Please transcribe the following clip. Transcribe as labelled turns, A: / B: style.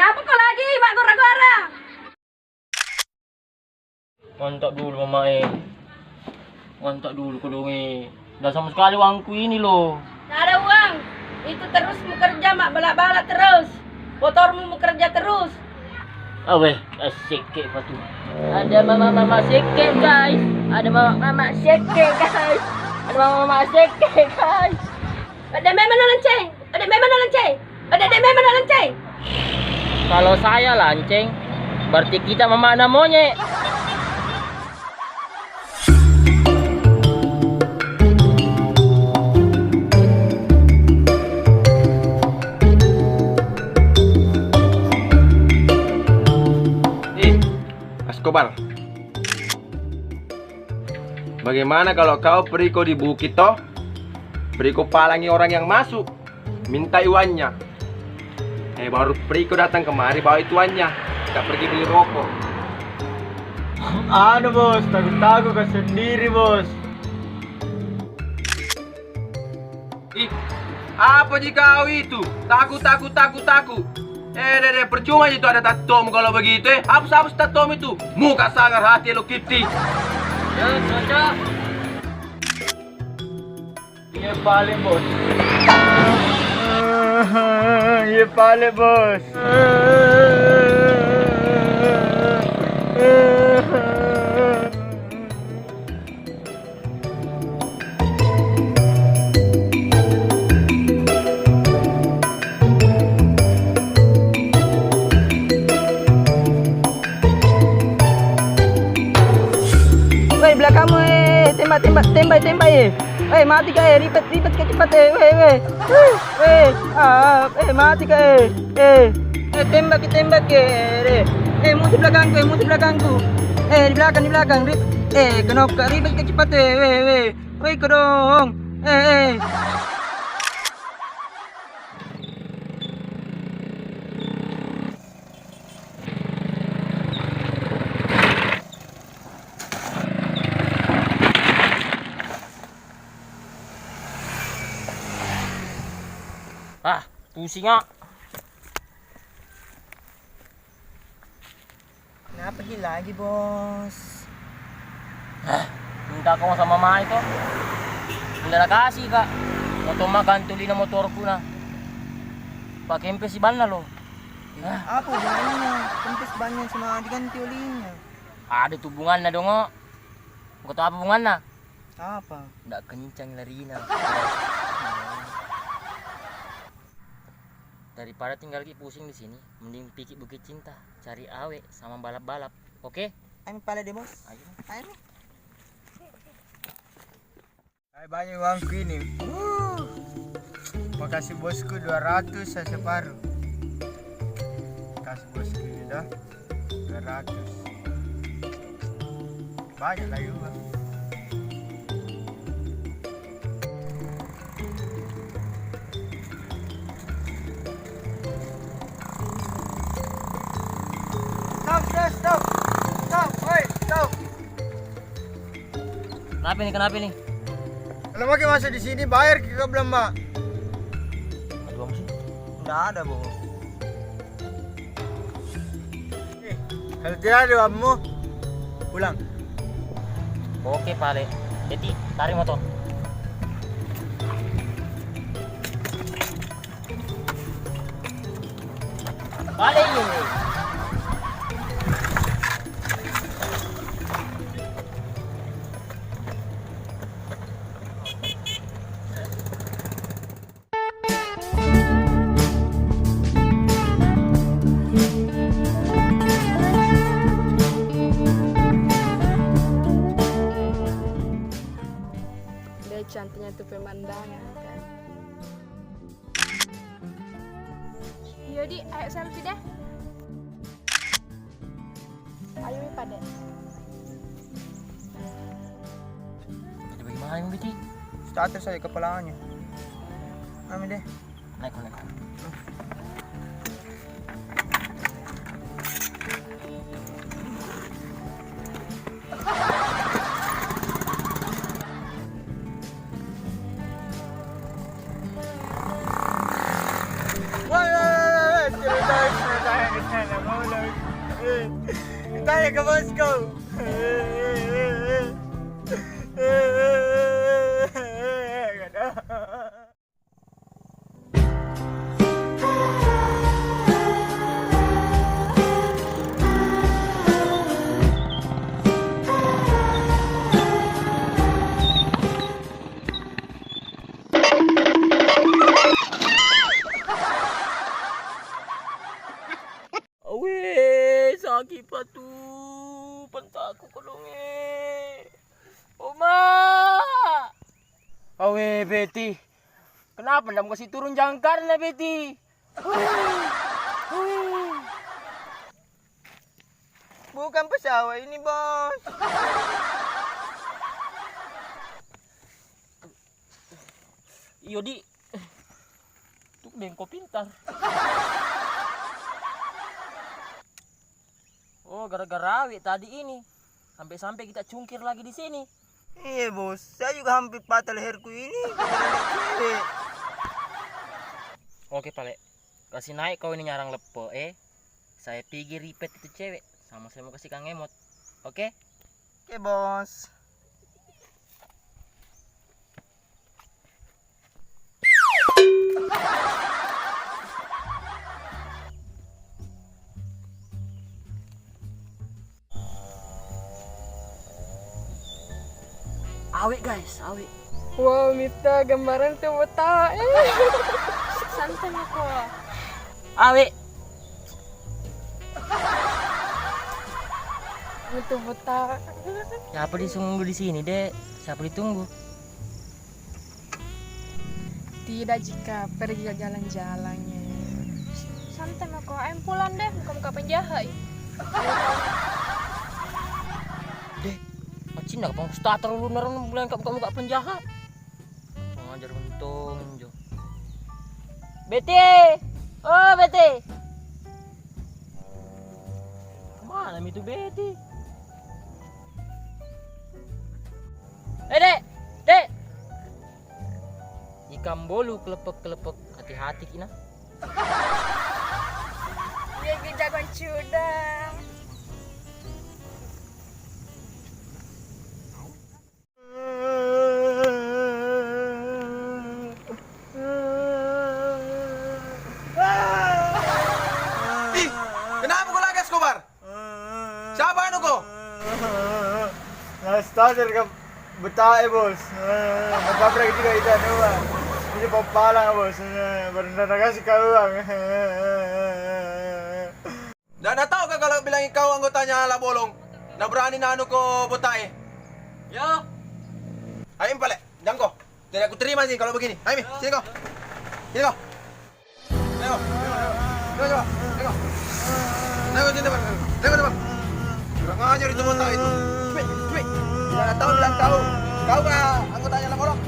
A: Apa kau lagi, Mak Gora-Gora?
B: Ngontak dulu mama Ngontak dulu kau dong Dah sama sekali uangku ini loh.
A: Nggak ada uang. Itu terus mau kerja, Mak. Balak-balak terus. Motormu mau kerja terus.
B: Aweh, asik patu. Ada mama seke guys. Ada mama seke guys. Ada mama seke guys.
A: Ada memang lonceng. Ada memang lonceng. Ada memang lonceng.
B: Kalau saya lanceng, berarti kita mama monyet.
C: Kobar. Bagaimana kalau kau periko di bukit toh? Periko palangi orang yang masuk, minta uangnya. Baru periko datang kemari bawa uangnya. Tidak pergi beli rokok.
D: Aduh bos, takut ke sendiri bos.
C: Apa jika kau itu? Takut. Dede, percuma itu ada tatomu kalau begitu Hapus tatomu itu. Muka sangar hati lo Kitty.
B: Ya, cocok.
D: Iya paling bos. Iya paling bos. Belakangmu tembak mati kah ribet ke cepat mati kah tembak musuh belakangku di belakang kenapa ribet ke cepat kedong
B: Pusing ah.
D: Kenapa lagi bos?
B: Minta kau sama mama itu. Tidak kasih kak. Motor mah gantuli na motorku na. Pakai empes si banna loh.
D: Apa hubungannya? Kempes banyak sama diganti olinya.
B: Ada hubungan na dong. Kau tahu apa hubungan na?
D: Apa?
B: Nggak kencang lari na. Daripada tinggal pusing di sini, mending pikir bukit cinta, cari awe sama balap-balap. Oke?
D: Ayo pala deh bos.
B: Ayo.
D: Ayo banyak uangku ini. Makasih bosku 200 saya separuh. Kasih bosku ini dah 200. Banyak lagi uang. Stop.
B: Kenapa nih?
D: Kalau makin masuk di sini bayar ke belum, Mbak?
B: Ada uang sih?
D: Enggak ada, bos. Kalau tidak ada uangmu, pulang.
B: Oke, Pale. Jadi, tarik motor. Pale ini.
A: Cantiknya tuh pemandangan kan. Yodi, ayo selfie deh. Ayo pada.
B: Jadi bagaimana yang Biti?
D: Starter saja kepalanya. Amin deh.
B: Naik.
D: Tanya ke bosku.
B: Awe, sakit patu. Pentak aku kolonge. Oma. Awe, Betty. Kenapa ndak kasih turun jangkar na, Betty?
D: Bukan pesawat ini, bos.
B: Iyo, Di. Tuh bengko pintar. Oh, gara-gara awet tadi ini. Sampai-sampai kita cungkir lagi di sini.
D: Iya, bos. Saya juga hampir patah leherku ini. Cewek.
B: Oke, Pale. Kasih naik kau ini nyarang lepo, Saya pergi ripet itu cewek. Sama saya mau kasih Kang Emot. Oke?
D: Oke, bos.
B: Awet, guys. Awet.
A: Wow, Mita, gambaran tuh betah. Santai aku.
B: Awet.
A: Betul betah.
B: Siapa ditunggu di sini, Dek? Siapa ditunggu?
A: Tidak jika pergi ke jalan-jalannya. Santai aku. Ayo pulang deh, muka-muka penjahat.
B: Dek, macin nak bang starter lu naron bulan kat muka penjahat. Ngajar untung jo. Betty! Oh, Betty. Kemana itu Betty? Dek! Dek! Ikan bolu kelepek-kelepek, hati-hati kina.
A: Dia jagoan cudang.
C: Kenapa kau lagi Escobar? Siapa anu kau?
D: Starter ka betah, bos. Magpaprak juga itu ano ba. Hindi pa pala, bos. Baru nakasih kawang.
C: Dan tahu kan kalau bilang kau anggotanya ala bolong, na berani na anu ko botae.
B: Yo!
C: Ayo pale, jangan kau. Tidak aku terima sih kalau begini. Ayo, sini kau. Sini kau. Tengok. Tengok. Tengok. Tengok sini depan. Tengok depan. Kurang ajar itu botae itu. Cepet. Jangan tahu bilang kau. Kau kah anggotanya ala bolong?